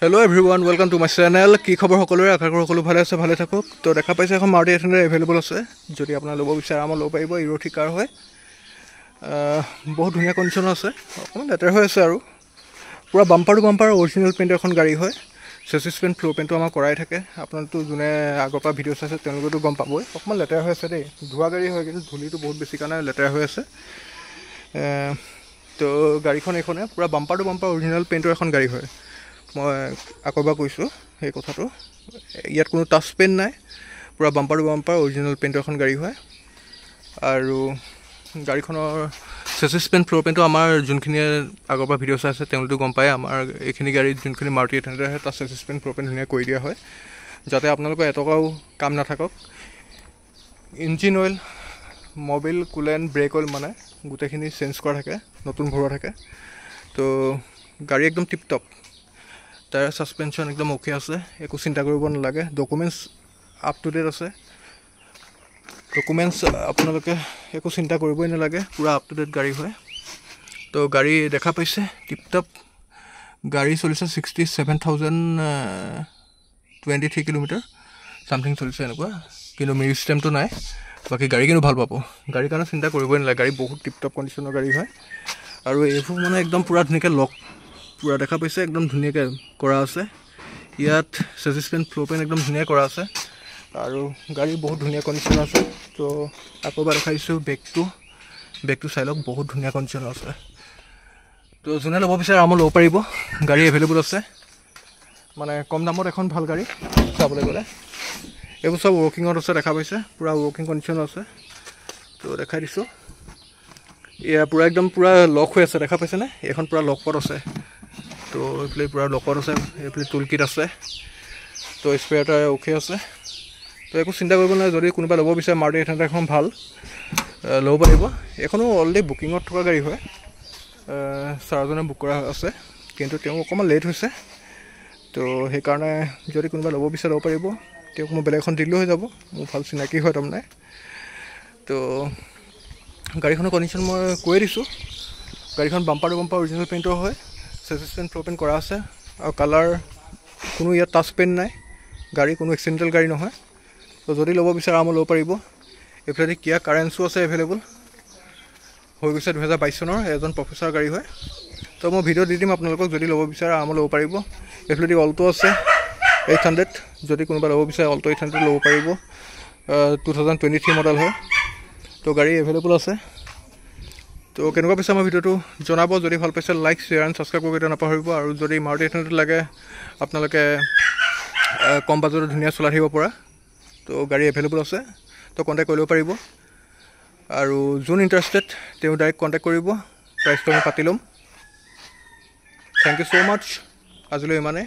Hello everyone, welcome to my channel. কি খবৰ সকলোৰে আশা কৰো সকলো ভালে আছে ভালে থাকক তো দেখা পাইছে এখন মাৰুতি 800 अवेलेबल আছে যদি আপোনাক ল'ব বিচাৰে আমাৰ ল'ব পাৰিব ইৰোথি কাৰ হয় বহুত ধুনীয়া কন্ডিশন আছে অকমান লেটাৰ হৈ আছে আৰু পুৰা bumper to bumper original paint এখন গাড়ী হয় চেচিছ পেইন্ট ফ্লোৰ পেইন্টটো আমাৰ কৰাই থাকে আপোনাৰটো যোনে আগৰ পৰা ভিডিঅ' চাইছে তেওঁলোকেতো গম পাবই অকমান লেটাৰ হৈ আছে দেই ধোৱা গাড়ী হয় কিন্তু ধুলিটো বহুত বেছি কাৰণে লেটাৰ হৈ আছে তো গাড়ীখন এখনে পুৰা বাম্পাৰ টু বাম্পাৰ অৰিজিনাল পেইন্টৰ এখন গাড়ী হয় মই আকবা কৈছো এই কথাটো ইয়াত কোনো টাচ পেন নাই পুৰা বাম্পাৰ টু বাম্পাৰ অৰিজিনাল পেইন্টৰ এখন গাড়ী হয় আৰু গাড়ীখনৰ চেচিছ পেইন্ট ফ্লোৰ পেইন্টটো আমাৰ যোনখিনি আগৰ পৰা ভিডিঅ' চাই আছে তেওঁলোকে গম পায় আমাৰ এইখিনি গাড়ীত যোনখিনি মাৰুতি 800 আছে তাৰ চেচিছ পেইন্ট ফ্লোৰ পেইন্ট ধুনীয়া কৰি দিয়া হয় যাতে আপোনালোকৰ এটকাও কাম নাথাকক engine oil Mobil coolant brake oil মানে গোটেইখিনি চেঞ্জ কৰা থাকে নতুন ভৰোৱা থাকে তো গাড়ী একদম টিপ টপ টায়াৰ সাসপেনশন একদম ওকে আছে একো চিন্তা কৰিব নালাগে ডকুমেন্টস আপ টু ডেট আছে ডকুমেন্টস আপোনালোকে একো চিন্তা কৰিবই নালাগে পুৰা আপ টু ডেট গাড়ী হয় তো গাড়ী দেখা পাইছে টিপ টপ গাড়ী চলিছে 67023 কিলোমিটাৰ সামথিং চলিছে এনেকুৱা কিন্তু মিউজ টাইমটো নাই বাকি গাড়ী কিন্তু ভাল পাব গাড়ী কাৰণে চিন্তা কৰিবই নালাগে গাড়ী বহুত টিপ টপ কন্ডিশনৰ গাড়ী হয় আৰু এইবোৰ মানে একদম পুৰা ধুনীয়াকৈ লক পুৰা দেখা পাইছে একদম ধুনীয়াকৈ কৰা আছে ইয়াত চেচিছ পেইন্ট ফ্লোৰ পেইন্ট একদম ধুনীয়া কৰা আছে আৰু গাড়ী বহুত ধুনীয়া কন্ডিশন আছে তো আকৌবাৰ দেখাইছো বেকটো চাই লওক বহুত ধুনীয়া কন্ডিশন আছে তো যোনে ল'ব বিচাৰে আমাৰ ল'ব পাৰিব গাড়ী এভেইলেবল আছে মানে কম দামত এখন ভাল গাড়ী চাবলৈ গ'লে এইবোৰ সব ৱৰ্কিঙত আছে দেখা পাইছে পুৰা ৱৰ্কিং কন্ডিশন আছে তো দেখাই দিছো এয়া পুৰা একদম পুৰা লক হৈ আছে দেখা পাইছে নে এখন পুৰা লকত আছে তো এইফালে পুৰা লকত আছে এইফালে টুলকিট আছে তো স্পেয়াৰ টায়াৰ ওকে আছে তো একো চিন্তা কৰিব নালাগে যদি কোনোবা ল'ব বিচাৰে মাৰুতি 800 এখন ভাল ল'ব পাৰিব এখনো অলৰেডি বুকিঙত থকা গাড়ী হয় চাৰজনে বুক কৰা আছে কিন্তু তেওঁ অকমান লেট হৈছে তো সেই কাৰণে যদি কোনোবা ল'ব বিচাৰে ল'ব পাৰিব তেওঁ কোনো বেলেগ এখন দিলেও হৈ যাব মোৰ ভাল চিনাকি হয় তাৰমানে তো গাড়ীখনৰ কন্ডিশন মই কৈ দিছো গাড়ীখন বাম্পাৰ টু বাম্পাৰ অৰিজিনাল পেইন্টৰ হয় চেচিছ পেইন্ট ফ্লোৰ পেইন্ট কৰা আছে আৰু কালাৰ কোনো ইয়াত টাচ পেইন্ট নাই গাড়ী কোনো এক্সিডেন্টাল গাড়ী নহয় তো যদি ল'ব বিচাৰে আমাৰ ল'ব পাৰিব এফালে কিয়া কাৰেন্সো আছে এভেইলেবল হৈ গৈছে 2022 চনৰ এজন প্ৰফেছৰ গাড়ী হয় তো মই ভিডিঅ' দি দিম আপোনালোকক যদি ল'ব বিচাৰে আমাৰ ল'ব পাৰিব এফালে অল্টো আছে 800 যদি কোনোবা ল'ব বিচাৰে অল্টো 800 ল'ব পাৰিব 2023 মডেল হয় তো গাড়ী এভেইলেবল আছে তো কেনেকুৱা পাইছে আমাৰ ভিডিঅ'টো জনাব যদি ভাল পাইছে লাইক শেয়াৰ এণ্ড সাবস্ক্ৰাইব কৰিব নাপাহৰিব আৰু যদি মাৰুতি 800 লাগে আপোনালোকে কম বাজেটত ধুনীয়া চলাই থাকিব পৰা তো গাড়ী এভেইলেবল আছে তো কন্টাক্ট কৰিব পাৰিব আৰু যোন ইন্টাৰেষ্টেড তেওঁ ডাইৰেক্ট কন্টাক্ট কৰিব প্ৰাইচটো আমি পাতি ল'ম থ্যাংক ইউ সো মাচ আজিলৈ ইমানে